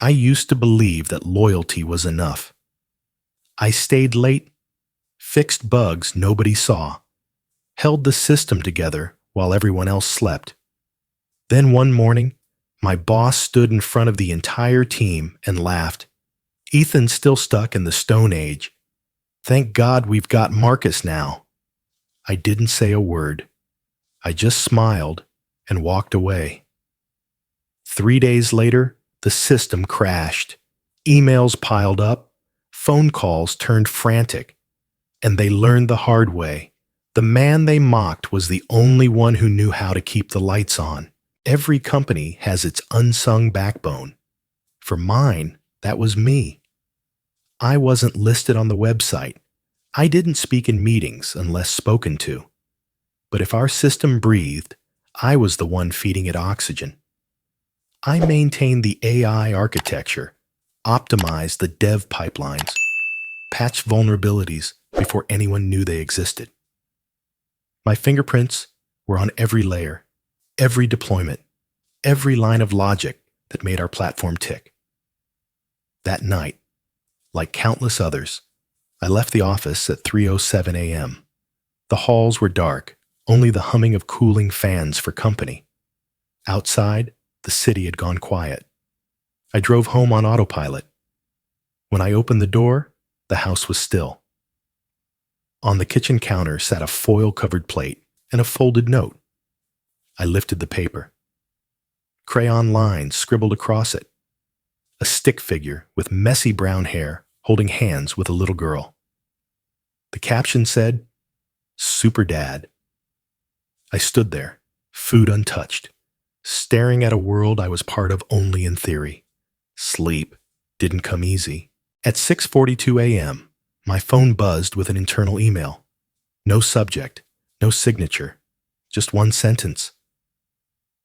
I used to believe that loyalty was enough. I stayed late, fixed bugs nobody saw, held the system together while everyone else slept. Then one morning, my boss stood in front of the entire team and laughed. "Ethan's still stuck in the Stone Age. Thank God we've got Marcus now." I didn't say a word. I just smiled and walked away. 3 days later, the system crashed. Emails piled up, phone calls turned frantic, and they learned the hard way. The man they mocked was the only one who knew how to keep the lights on. Every company has its unsung backbone. For mine, that was me. I wasn't listed on the website. I didn't speak in meetings unless spoken to. But if our system breathed, I was the one feeding it oxygen. I maintained the AI architecture, optimized the dev pipelines, patched vulnerabilities before anyone knew they existed. My fingerprints were on every layer, every deployment, every line of logic that made our platform tick. That night, like countless others, I left the office at 3:07 a.m. The halls were dark, only the humming of cooling fans for company. Outside, the city had gone quiet. I drove home on autopilot. When I opened the door, the house was still. On the kitchen counter sat a foil-covered plate and a folded note. I lifted the paper. Crayon lines scribbled across it. A stick figure with messy brown hair holding hands with a little girl. The caption said, "Super Dad." I stood there, food untouched, staring at a world I was part of only in theory. Sleep didn't come easy. At 6:42 a.m., my phone buzzed with an internal email. No subject, no signature, just one sentence.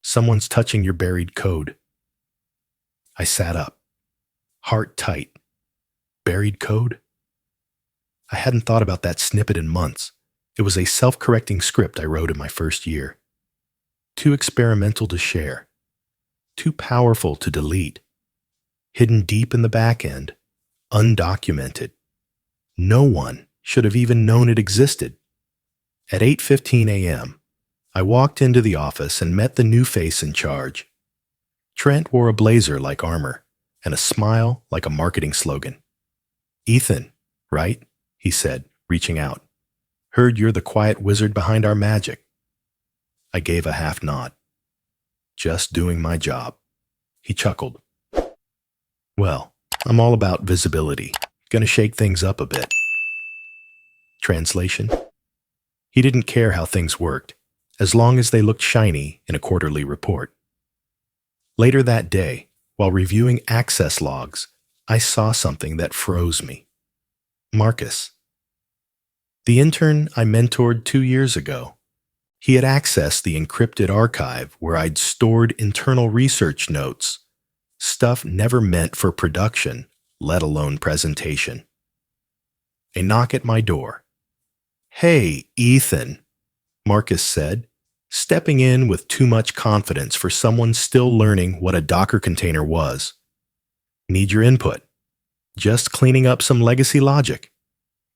"Someone's touching your buried code." I sat up, heart tight. Buried code? I hadn't thought about that snippet in months. It was a self-correcting script I wrote in my first year. Too experimental to share. Too powerful to delete. Hidden deep in the back end. Undocumented. No one should have even known it existed. At 8:15 a.m., I walked into the office and met the new face in charge. Trent wore a blazer like armor and a smile like a marketing slogan. "Ethan, right?" he said, reaching out. "Heard you're the quiet wizard behind our magic." I gave a half nod. "Just doing my job." He chuckled. "Well, I'm all about visibility. Gonna shake things up a bit." Translation: he didn't care how things worked, as long as they looked shiny in a quarterly report. Later that day, while reviewing access logs, I saw something that froze me. Marcus. The intern I mentored 2 years ago. He had accessed the encrypted archive where I'd stored internal research notes, stuff never meant for production, let alone presentation. A knock at my door. "Hey, Ethan," Marcus said, stepping in with too much confidence for someone still learning what a Docker container was. "Need your input. Just cleaning up some legacy logic."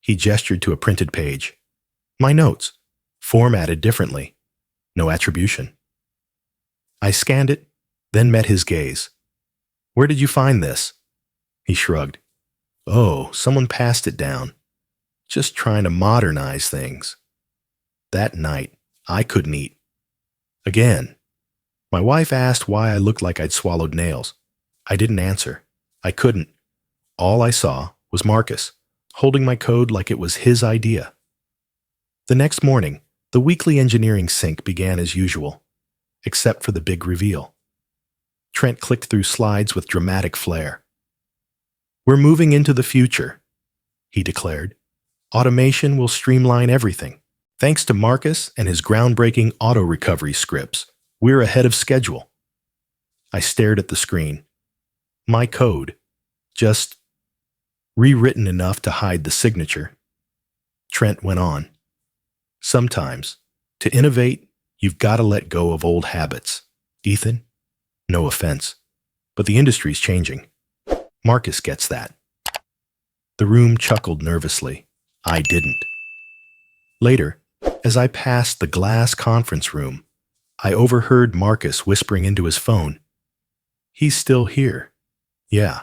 He gestured to a printed page. "My notes, formatted differently. No attribution." I scanned it, then met his gaze. "Where did you find this?" He shrugged. "Oh, someone passed it down. Just trying to modernize things." That night, I couldn't eat. Again. My wife asked why I looked like I'd swallowed nails. I didn't answer. I couldn't. All I saw was Marcus, holding my code like it was his idea. The next morning, the weekly engineering sync began as usual, except for the big reveal. Trent clicked through slides with dramatic flair. "We're moving into the future," he declared. "Automation will streamline everything. Thanks to Marcus and his groundbreaking auto-recovery scripts, we're ahead of schedule." I stared at the screen. My code, just rewritten enough to hide the signature. Trent went on. "Sometimes, to innovate, you've got to let go of old habits. Ethan, no offense, but the industry's changing. Marcus gets that. The room chuckled nervously. I didn't. Later, as I passed the glass conference room, I overheard Marcus whispering into his phone. He's still here. Yeah.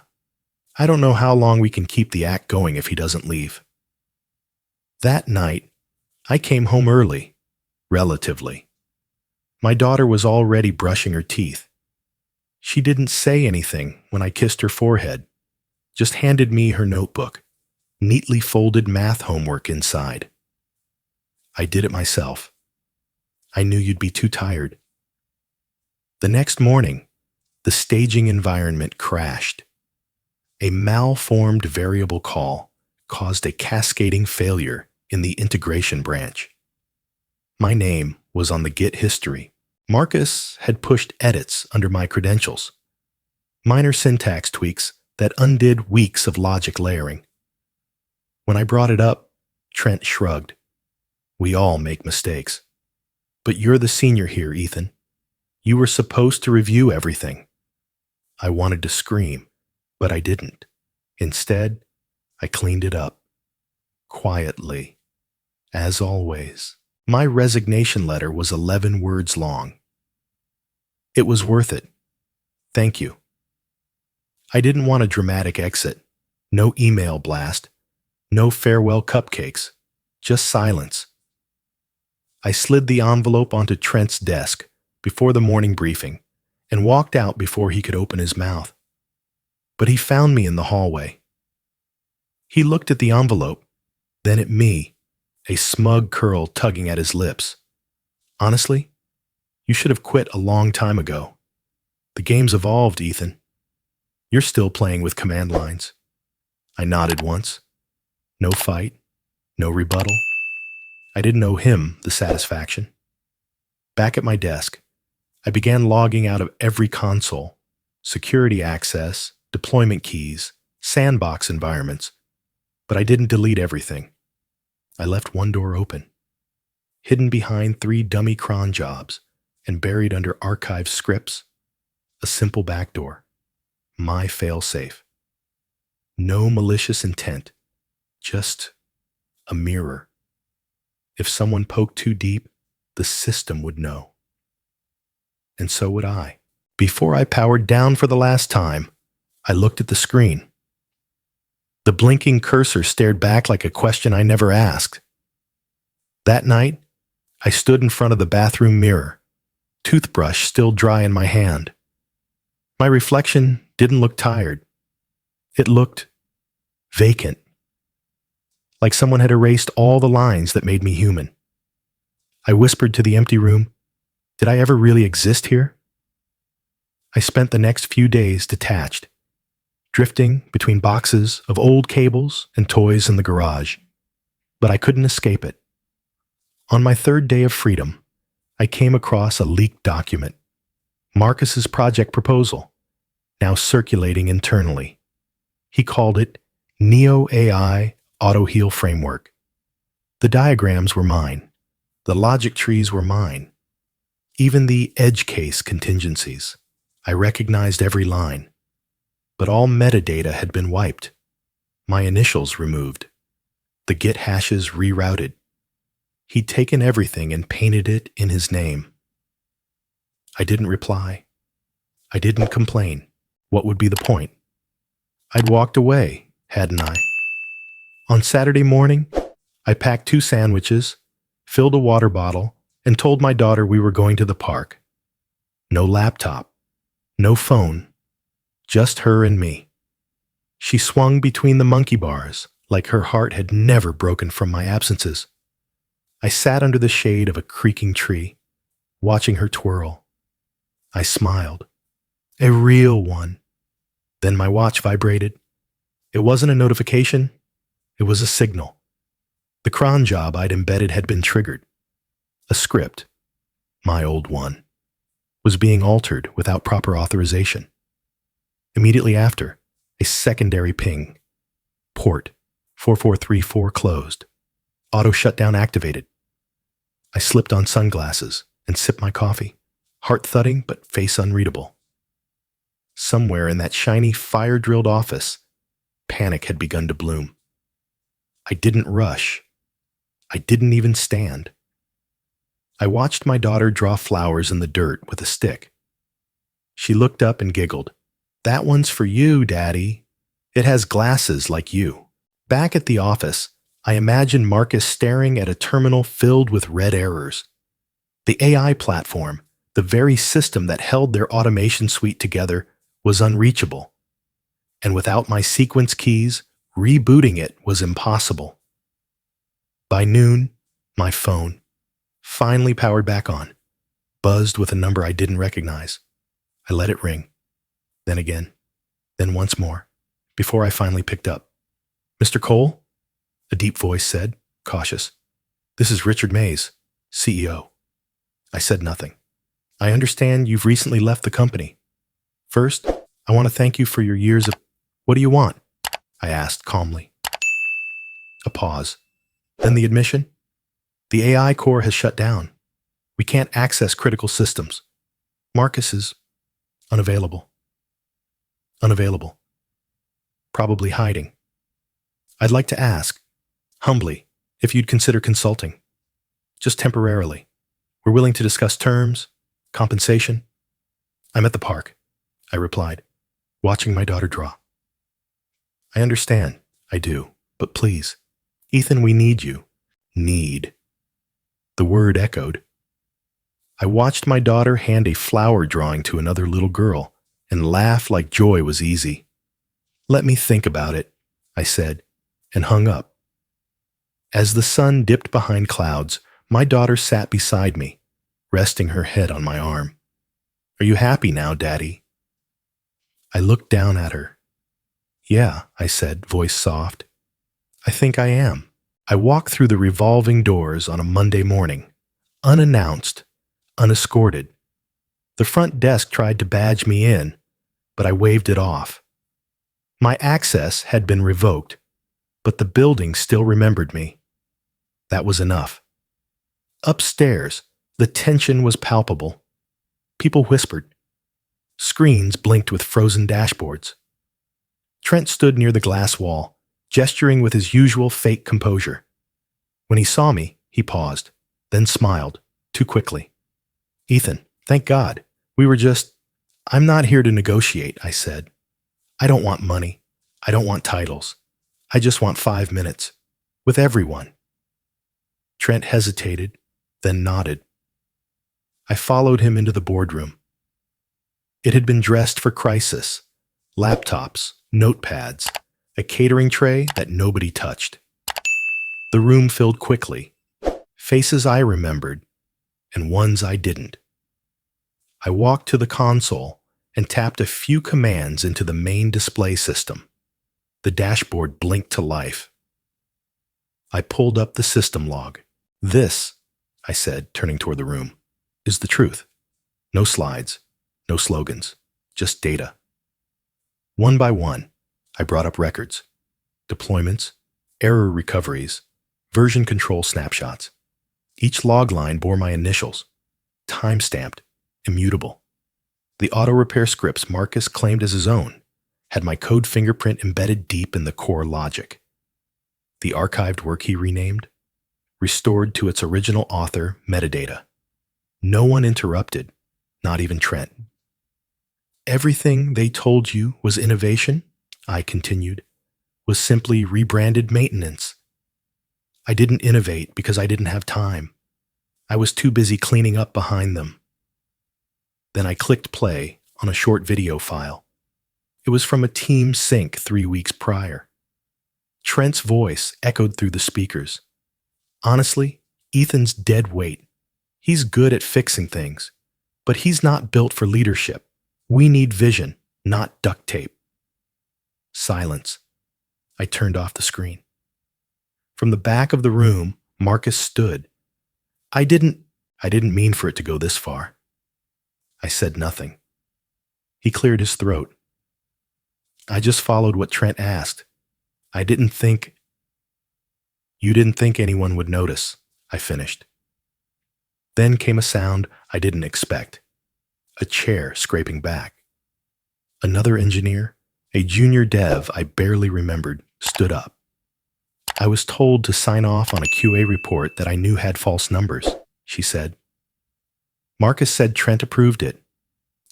I don't know how long we can keep the act going if he doesn't leave. That night, I came home early, relatively. My daughter was already brushing her teeth. She didn't say anything when I kissed her forehead, just handed me her notebook, neatly folded math homework inside. I did it myself. I knew you'd be too tired. The next morning, the staging environment crashed. A malformed variable call caused a cascading failure in the integration branch. My name was on the Git history. Marcus had pushed edits under my credentials. Minor syntax tweaks that undid weeks of logic layering. When I brought it up, Trent shrugged. We all make mistakes. But you're the senior here, Ethan. You were supposed to review everything. I wanted to scream, but I didn't. Instead, I cleaned it up. Quietly. As always. My resignation letter was 11 words long. It was worth it. Thank you. I didn't want a dramatic exit. No email blast. No farewell cupcakes. Just silence. I slid the envelope onto Trent's desk before the morning briefing and walked out before he could open his mouth. But he found me in the hallway. He looked at the envelope, then at me, a smug curl tugging at his lips. Honestly, you should have quit a long time ago. The game's evolved, Ethan. You're still playing with command lines. I nodded once. No fight, no rebuttal. I didn't owe him the satisfaction. Back at my desk, I began logging out of every console, security access, deployment keys, sandbox environments, but I didn't delete everything. I left one door open, hidden behind 3 dummy cron jobs and buried under archived scripts, a simple backdoor, my failsafe. No malicious intent, just a mirror. If someone poked too deep, the system would know. And so would I. Before I powered down for the last time, I looked at the screen. The blinking cursor stared back like a question I never asked. That night, I stood in front of the bathroom mirror, toothbrush still dry in my hand. My reflection didn't look tired. It looked vacant. Like someone had erased all the lines that made me human. I whispered to the empty room, did I ever really exist here? I spent the next few days detached, drifting between boxes of old cables and toys in the garage. But I couldn't escape it. On my 3rd day of freedom, I came across a leaked document, Marcus's project proposal, now circulating internally. He called it Neo AI Auto-Heal Framework. The diagrams were mine. The logic trees were mine. Even the edge case contingencies. I recognized every line. But all metadata had been wiped. My initials removed. The Git hashes rerouted. He'd taken everything and painted it in his name. I didn't reply. I didn't complain. What would be the point? I'd walked away, hadn't I? On Saturday morning, I packed 2 sandwiches, filled a water bottle, and told my daughter we were going to the park. No laptop, no phone, just her and me. She swung between the monkey bars like her heart had never broken from my absences. I sat under the shade of a creaking tree, watching her twirl. I smiled. A real one. Then my watch vibrated. It wasn't a notification. It was a signal. The cron job I'd embedded had been triggered. A script, my old one, was being altered without proper authorization. Immediately after, a secondary ping. Port 4434 closed. Auto shutdown activated. I slipped on sunglasses and sipped my coffee, heart thudding but face unreadable. Somewhere in that shiny, fire-drilled office, panic had begun to bloom. I didn't rush. I didn't even stand. I watched my daughter draw flowers in the dirt with a stick. She looked up and giggled. "That one's for you, Daddy. It has glasses like you." Back at the office, I imagined Marcus staring at a terminal filled with red errors. The AI platform, the very system that held their automation suite together, was unreachable. And without my sequence keys, rebooting it was impossible. By noon, my phone, finally powered back on, buzzed with a number I didn't recognize. I let it ring, then again, then once more, before I finally picked up. "Mr. Cole?" a deep voice said, cautious. "This is Richard Mays, CEO." I said nothing. "I understand you've recently left the company. First, I want to thank you for your years of—" "What do you want?" I asked calmly. A pause. Then the admission. "The AI core has shut down. We can't access critical systems. Marcus is unavailable. Unavailable. Probably hiding. I'd like to ask, humbly, if you'd consider consulting. Just temporarily. We're willing to discuss terms, compensation." "I'm at the park," I replied, watching my daughter draw. "I understand. I do. But please, Ethan, we need you." Need. The word echoed. I watched my daughter hand a flower drawing to another little girl and laugh like joy was easy. "Let me think about it," I said, and hung up. As the sun dipped behind clouds, my daughter sat beside me, resting her head on my arm. "Are you happy now, Daddy?" I looked down at her. "Yeah," I said, voice soft. "I think I am." I walked through the revolving doors on a Monday morning, unannounced, unescorted. The front desk tried to badge me in, but I waved it off. My access had been revoked, but the building still remembered me. That was enough. Upstairs, the tension was palpable. People whispered. Screens blinked with frozen dashboards. Trent stood near the glass wall, gesturing with his usual fake composure. When he saw me, he paused, then smiled, too quickly. "Ethan, thank God. We were just—" "I'm not here to negotiate," I said. "I don't want money. I don't want titles. I just want 5 minutes. With everyone." Trent hesitated, then nodded. I followed him into the boardroom. It had been dressed for crisis. Laptops, notepads, a catering tray that nobody touched. The room filled quickly. Faces I remembered, and ones I didn't. I walked to the console and tapped a few commands into the main display system. The dashboard blinked to life. I pulled up the system log. "This," I said, turning toward the room, "is the truth. No slides, no slogans, just data." One by one, I brought up records, deployments, error recoveries, version control snapshots. Each log line bore my initials, time-stamped, immutable. The auto-repair scripts Marcus claimed as his own had my code fingerprint embedded deep in the core logic. The archived work he renamed, restored to its original author metadata. No one interrupted, not even Trent. "Everything they told you was innovation," I continued, "was simply rebranded maintenance. I didn't innovate because I didn't have time. I was too busy cleaning up behind them." Then I clicked play on a short video file. It was from a team sync 3 weeks prior. Trent's voice echoed through the speakers. "Honestly, Ethan's dead weight. He's good at fixing things, but he's not built for leadership. We need vision, not duct tape." Silence. I turned off the screen. From the back of the room, Marcus stood. I didn't mean for it to go this far." I said nothing. He cleared his throat. "I just followed what Trent asked. I didn't think—" "You didn't think anyone would notice," I finished. Then came a sound I didn't expect. A chair scraping back. Another engineer, a junior dev I barely remembered, stood up. I was told to sign off on a QA report that I knew had false numbers, she said. Marcus said Trent approved it.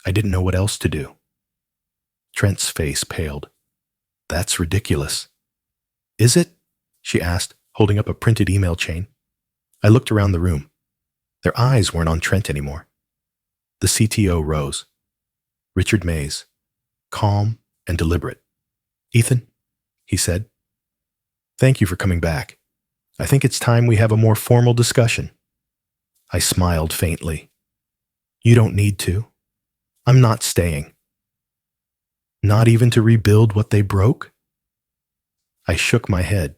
I didn't know what else to do. Trent's face paled. That's ridiculous. Is it? She asked, holding up a printed email chain. I looked around the room. Their eyes weren't on Trent anymore. The CTO rose. Richard Mays, calm and deliberate. Ethan, he said, thank you for coming back. I think it's time we have a more formal discussion. I smiled faintly. You don't need to. I'm not staying. Not even to rebuild what they broke? I shook my head.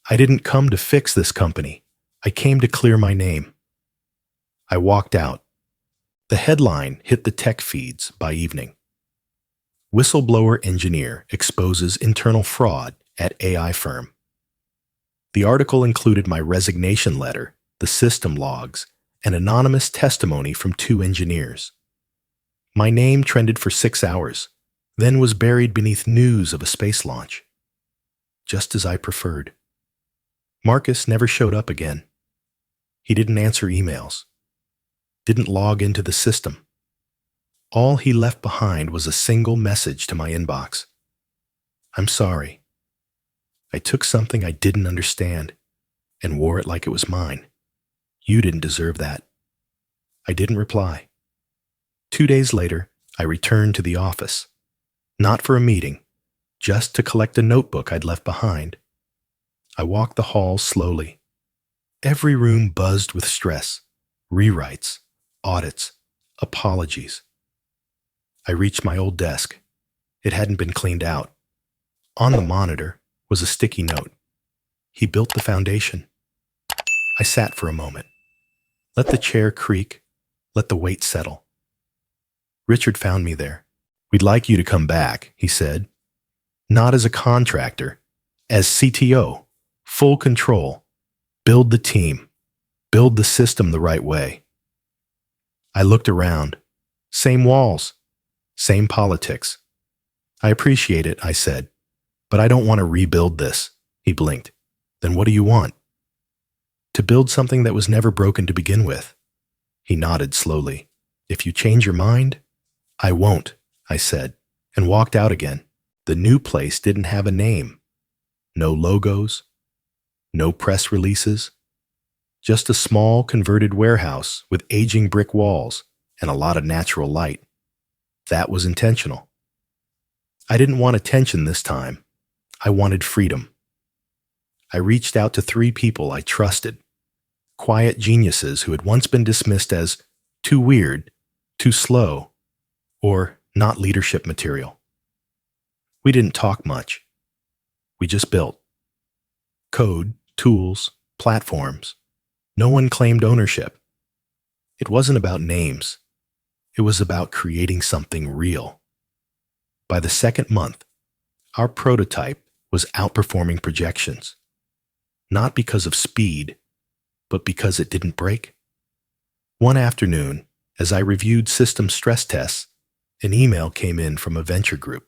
I didn't come to fix this company. I came to clear my name. I walked out. The headline hit the tech feeds by evening. Whistleblower engineer exposes internal fraud at AI firm. The article included my resignation letter, the system logs, and anonymous testimony from 2 engineers. My name trended for 6 hours, then was buried beneath news of a space launch. Just as I preferred. Marcus never showed up again. He didn't answer emails. Didn't log into the system. All he left behind was a single message to my inbox. I'm sorry. I took something I didn't understand and wore it like it was mine. You didn't deserve that. I didn't reply. 2 days later, I returned to the office. Not for a meeting, just to collect a notebook I'd left behind. I walked the halls slowly. Every room buzzed with stress, rewrites, audits, apologies. I reached my old desk. It hadn't been cleaned out. On the monitor was a sticky note. He built the foundation. I sat for a moment. Let the chair creak. Let the weight settle. Richard found me there. We'd like you to come back, he said. Not as a contractor, as CTO, full control. Build the team. Build the system the right way. I looked around. Same walls. Same politics. I appreciate it, I said, but I don't want to rebuild this. He blinked. Then what do you want? To build something that was never broken to begin with. He nodded slowly. If you change your mind, I won't, I said, and walked out again. The new place didn't have a name. No logos. No press releases. Just a small converted warehouse with aging brick walls and a lot of natural light. That was intentional. I didn't want attention this time. I wanted freedom. I reached out to 3 people I trusted, quiet geniuses who had once been dismissed as too weird, too slow, or not leadership material. We didn't talk much. We just built. Code, tools, platforms. No one claimed ownership. It wasn't about names. It was about creating something real. By the second month, our prototype was outperforming projections. Not because of speed, but because it didn't break. One afternoon, as I reviewed system stress tests, an email came in from a venture group.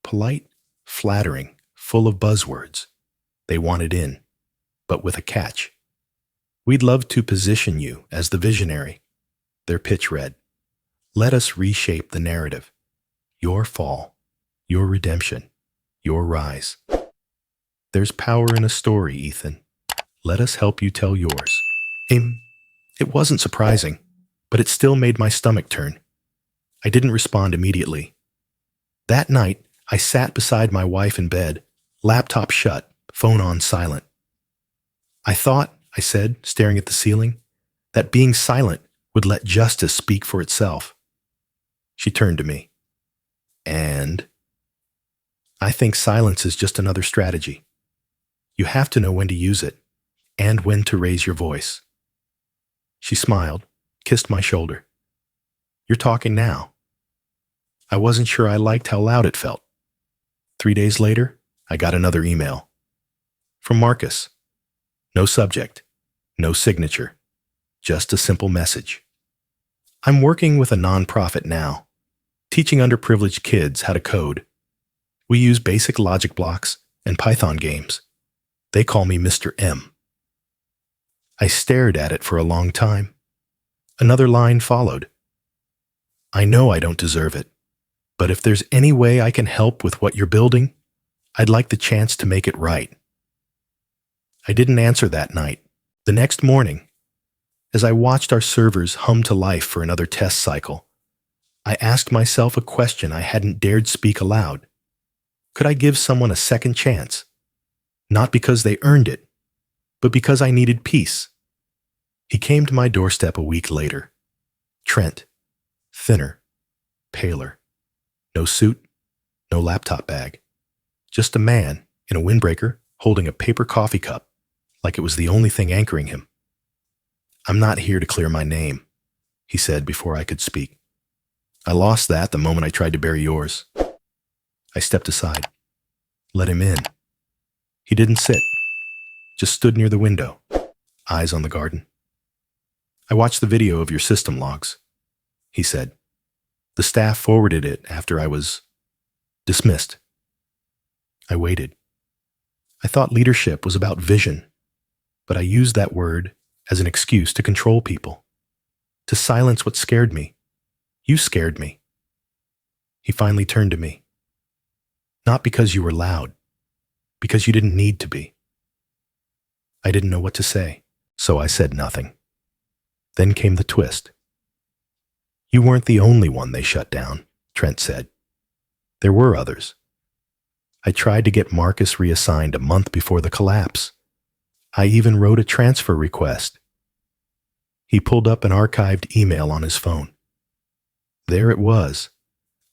Polite, flattering, full of buzzwords. They wanted in, but with a catch. We'd love to position you as the visionary. Their pitch read, let us reshape the narrative. Your fall, your redemption, your rise. There's power in a story, Ethan. Let us help you tell yours. It wasn't surprising, but it still made my stomach turn. I didn't respond immediately. That night, I sat beside my wife in bed, laptop shut, phone on silent. I thought, I said, staring at the ceiling, that being silent would let justice speak for itself. She turned to me. And? I think silence is just another strategy. You have to know when to use it, and when to raise your voice. She smiled, kissed my shoulder. You're talking now. I wasn't sure I liked how loud it felt. 3 days later, I got another email. From Marcus. No subject, no signature, just a simple message. I'm working with a nonprofit now. teaching underprivileged kids how to code. We use basic logic blocks and Python games. They call me Mr. M. I stared at it for a long time. Another line followed. I know I don't deserve it, but if there's any way I can help with what you're building, I'd like the chance to make it right. I didn't answer that night. The next morning, as I watched our servers hum to life for another test cycle, I asked myself a question I hadn't dared speak aloud. Could I give someone a second chance? Not because they earned it, but because I needed peace. He came to my doorstep a week later. Trent, thinner, paler, no suit, no laptop bag. Just a man in a windbreaker holding a paper coffee cup, like it was the only thing anchoring him. I'm not here to clear my name, he said before I could speak. I lost that the moment I tried to bury yours. I stepped aside, let him in. He didn't sit, just stood near the window, eyes on the garden. I watched the video of your system logs, he said. The staff forwarded it after I was dismissed. I waited. I thought leadership was about vision, but I used that word as an excuse to control people, to silence what scared me. You scared me. He finally turned to me. Not because you were loud, because you didn't need to be. I didn't know what to say, so I said nothing. Then came the twist. You weren't the only one they shut down, Trent said. There were others. I tried to get Marcus reassigned a month before the collapse. I even wrote a transfer request. He pulled up an archived email on his phone. There it was,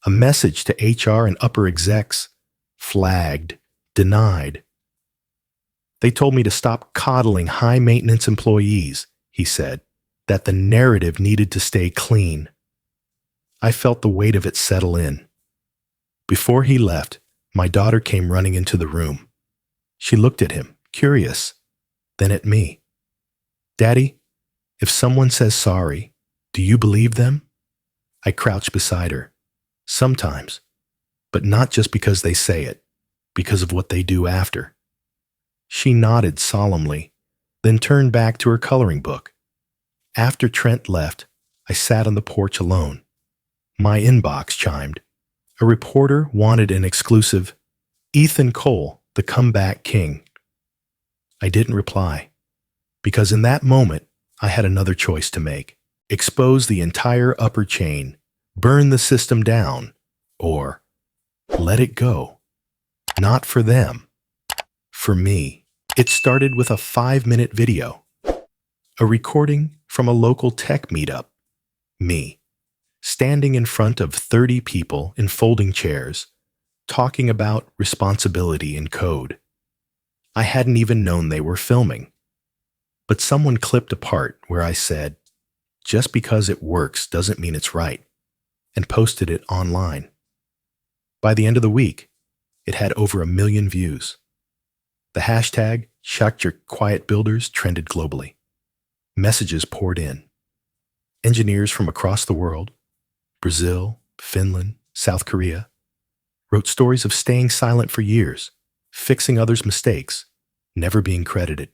a message to HR and upper execs, flagged, denied. They told me to stop coddling high-maintenance employees, he said, that the narrative needed to stay clean. I felt the weight of it settle in. Before he left, my daughter came running into the room. She looked at him, curious, then at me. Daddy, if someone says sorry, do you believe them? I crouched beside her. Sometimes, but not just because they say it, because of what they do after. She nodded solemnly, then turned back to her coloring book. After Trent left, I sat on the porch alone. My inbox chimed. A reporter wanted an exclusive, Ethan Cole, the comeback king. I didn't reply, because in that moment, I had another choice to make. Expose the entire upper chain, burn the system down, or let it go. Not for them, for me. It started with a 5-minute video, a recording from a local tech meetup. Me, standing in front of 30 people in folding chairs, talking about responsibility in code. I hadn't even known they were filming. But someone clipped a part where I said, just because it works doesn't mean it's right, and posted it online. By the end of the week, it had over 1 million views. The hashtag #ShutYourQuietBuilders trended globally. Messages poured in. Engineers from across the world, Brazil, Finland, South Korea, wrote stories of staying silent for years, fixing others' mistakes, never being credited.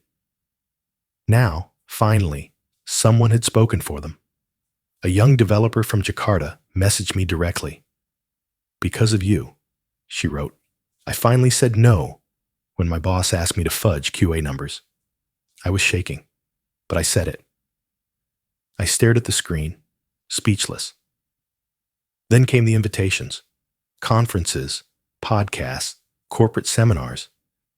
Now, finally, someone had spoken for them. A young developer from Jakarta messaged me directly. Because of you, she wrote, I finally said no when my boss asked me to fudge QA numbers. I was shaking, but I said it. I stared at the screen, speechless. Then came the invitations, conferences, podcasts, corporate seminars.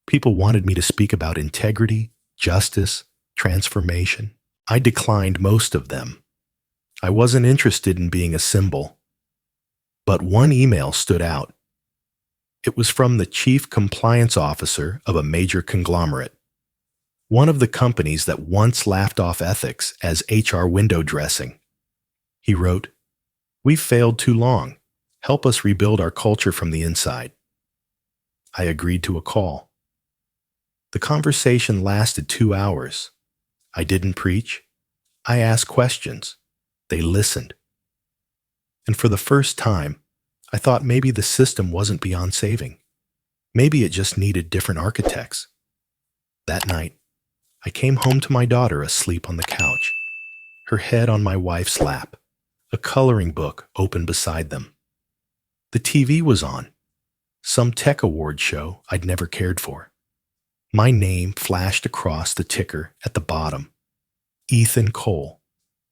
People wanted me to speak about integrity, justice, transformation. I declined most of them. I wasn't interested in being a symbol. But one email stood out. It was from the chief compliance officer of a major conglomerate, one of the companies that once laughed off ethics as HR window dressing. He wrote, "We've failed too long. Help us rebuild our culture from the inside." I agreed to a call. The conversation lasted 2 hours. I didn't preach. I asked questions. They listened. And for the first time, I thought maybe the system wasn't beyond saving. Maybe it just needed different architects. That night, I came home to my daughter asleep on the couch, her head on my wife's lap, a coloring book open beside them. The TV was on, some tech award show I'd never cared for. My name flashed across the ticker at the bottom. Ethan Cole,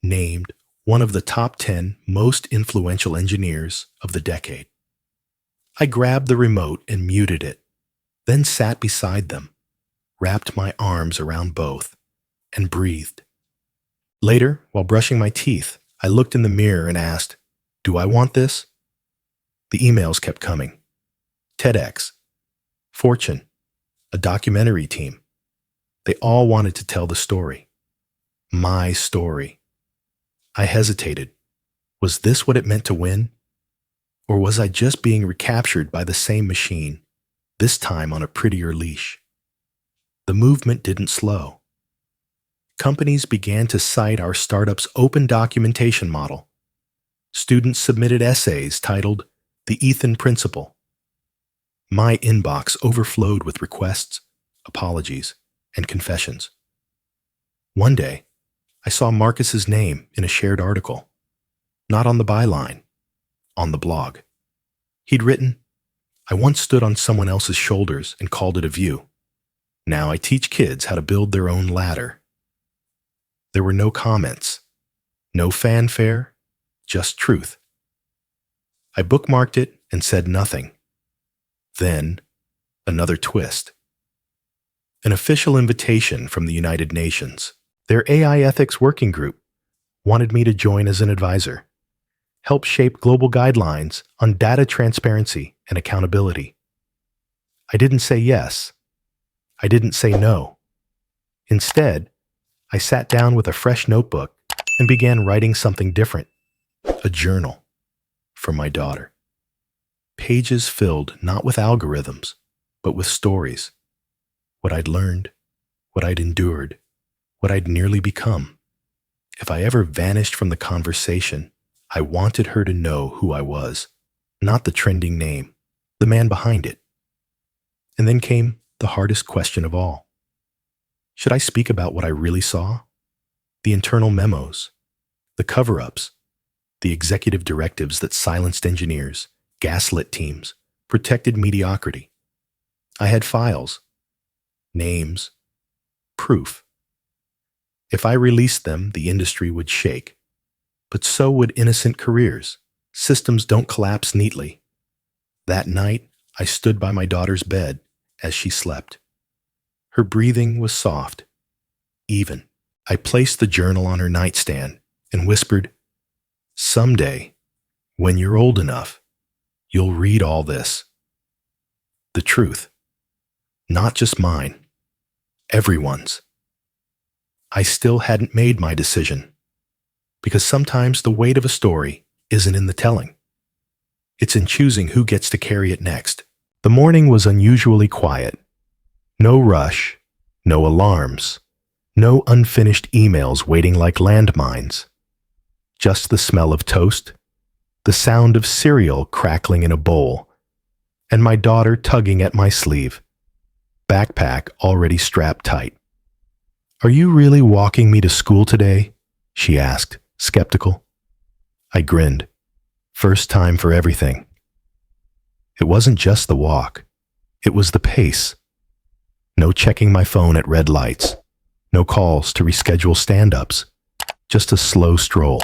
named one of the top 10 most influential engineers of the decade. I grabbed the remote and muted it, then sat beside them, wrapped my arms around both, and breathed. Later, while brushing my teeth, I looked in the mirror and asked, "Do I want this?" The emails kept coming. TEDx, Fortune, a documentary team. They all wanted to tell the story. My story. I hesitated. Was this what it meant to win? Or was I just being recaptured by the same machine, this time on a prettier leash? The movement didn't slow. Companies began to cite our startup's open documentation model. Students submitted essays titled The Ethan Principle. My inbox overflowed with requests, apologies, and confessions. One day, I saw Marcus's name in a shared article, not on the byline, on the blog. He'd written, "I once stood on someone else's shoulders and called it a view. Now I teach kids how to build their own ladder." There were no comments, no fanfare, just truth. I bookmarked it and said nothing. Then, another twist. An official invitation from the United Nations. Their AI ethics working group wanted me to join as an advisor, help shape global guidelines on data transparency and accountability. I didn't say yes. I didn't say no. Instead, I sat down with a fresh notebook and began writing something different, a journal for my daughter. Pages filled not with algorithms, but with stories. What I'd learned, what I'd endured, what I'd nearly become. If I ever vanished from the conversation, I wanted her to know who I was, not the trending name, the man behind it. And then came the hardest question of all. Should I speak about what I really saw? The internal memos, the cover-ups, the executive directives that silenced engineers, gaslit teams, protected mediocrity. I had files, names, proof. If I released them, the industry would shake. But so would innocent careers. Systems don't collapse neatly. That night, I stood by my daughter's bed as she slept. Her breathing was soft, even. I placed the journal on her nightstand and whispered, "Someday, when you're old enough, you'll read all this." The truth. Not just mine. Everyone's. I still hadn't made my decision, because sometimes the weight of a story isn't in the telling. It's in choosing who gets to carry it next. The morning was unusually quiet. No rush, no alarms, no unfinished emails waiting like landmines. Just the smell of toast, the sound of cereal crackling in a bowl, and my daughter tugging at my sleeve, backpack already strapped tight. "Are you really walking me to school today?" she asked, skeptical. I grinned. First time for everything. It wasn't just the walk. It was the pace. No checking my phone at red lights. No calls to reschedule stand-ups. Just a slow stroll.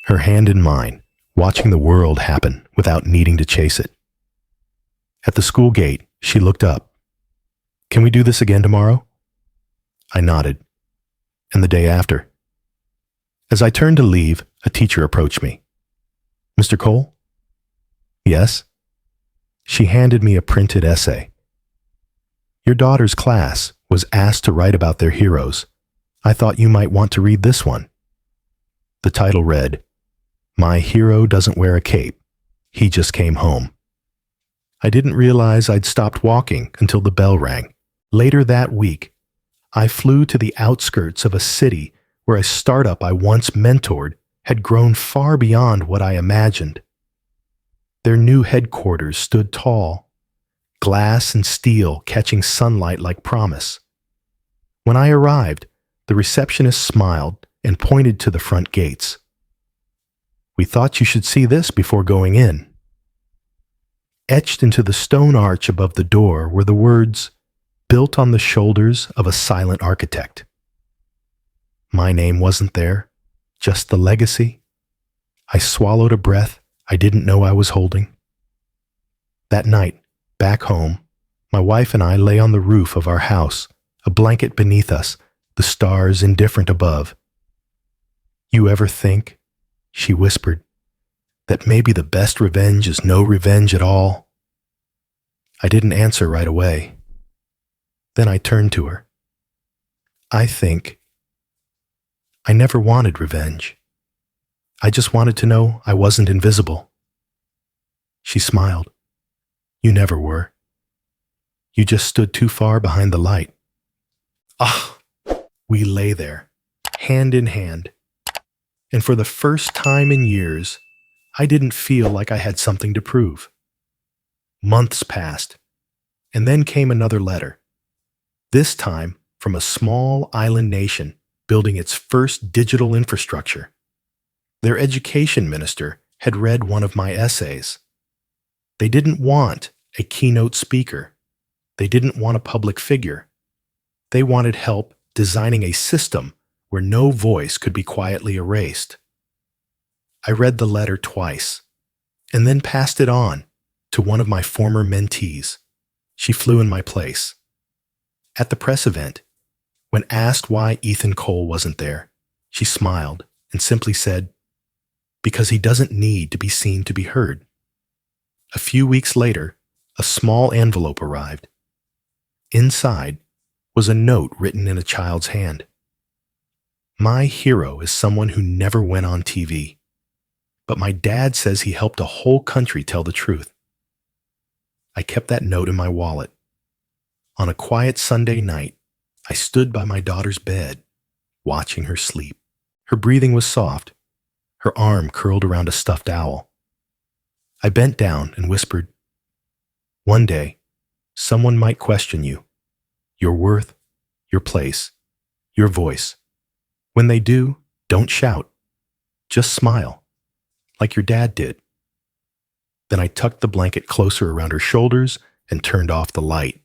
Her hand in mine, watching the world happen without needing to chase it. At the school gate, she looked up. "Can we do this again tomorrow?" I nodded. And the day after. As I turned to leave, a teacher approached me. "Mr. Cole?" "Yes?" She handed me a printed essay. "Your daughter's class was asked to write about their heroes. I thought you might want to read this one." The title read, "My hero doesn't wear a cape. He just came home." I didn't realize I'd stopped walking until the bell rang. Later that week, I flew to the outskirts of a city where a startup I once mentored had grown far beyond what I imagined. Their new headquarters stood tall, glass and steel catching sunlight like promise. When I arrived, the receptionist smiled and pointed to the front gates. "We thought you should see this before going in." Etched into the stone arch above the door were the words, "Built on the shoulders of a silent architect." My name wasn't there, just the legacy. I swallowed a breath I didn't know I was holding. That night, back home, my wife and I lay on the roof of our house, a blanket beneath us, the stars indifferent above. "You ever think," she whispered, "that maybe the best revenge is no revenge at all?" I didn't answer right away. Then I turned to her. "I think I never wanted revenge. I just wanted to know I wasn't invisible." She smiled. "You never were. You just stood too far behind the light." Ah! We lay there, hand in hand, and for the first time in years, I didn't feel like I had something to prove. Months passed, and then came another letter, this time from a small island nation building its first digital infrastructure. Their education minister had read one of my essays. They didn't want a keynote speaker. They didn't want a public figure. They wanted help designing a system where no voice could be quietly erased. I read the letter twice, and then passed it on to one of my former mentees. She flew in my place. At the press event, when asked why Ethan Cole wasn't there, she smiled and simply said, "Because he doesn't need to be seen to be heard." A few weeks later, a small envelope arrived. Inside was a note written in a child's hand. "My hero is someone who never went on TV, but my dad says he helped a whole country tell the truth." I kept that note in my wallet. On a quiet Sunday night, I stood by my daughter's bed, watching her sleep. Her breathing was soft, her arm curled around a stuffed owl. I bent down and whispered, "One day, someone might question you, your worth, your place, your voice. When they do, don't shout. Just smile, like your dad did." Then I tucked the blanket closer around her shoulders and turned off the light.